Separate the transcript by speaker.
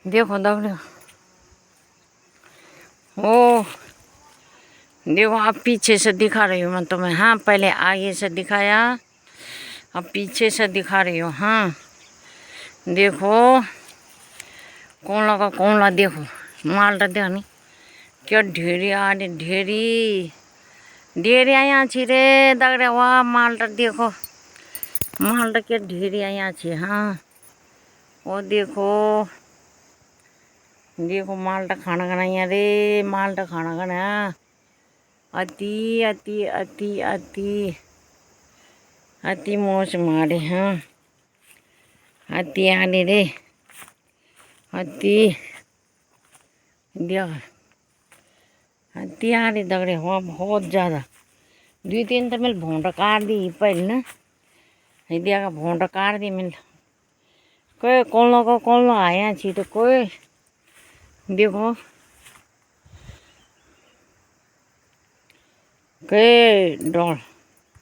Speaker 1: देखो दगड़ियों, ओ देखो अब पीछे से दिखा रही हूँ मैं तुम्हें। हाँ, पहले आगे से दिखाया, अब पीछे से दिखा रही हूँ। हाँ देखो, कौन ला देखो, मालटा देखो नहीं क्या ढेरी आ रही, ढेरी यहाँ छी रे दगड़िया। वाह मालटा देखो, मालटा क्या ढेरी यहाँ छी। हाँ वो देखो, देखो मालटा खाना खाना यहाँ रे, मालटा खाना खाना अति अति अति अति अति मौज मारे। हाँ अति आने रे, अति देख, अति आ रही दगड़े। हाँ बहुत ज़्यादा, 2-3 तो मैंने भोंटा काट दी पहले ना, देखा भोंटा काट दी मैंने। कोई कौन आया छी तो कोई देखो, के डर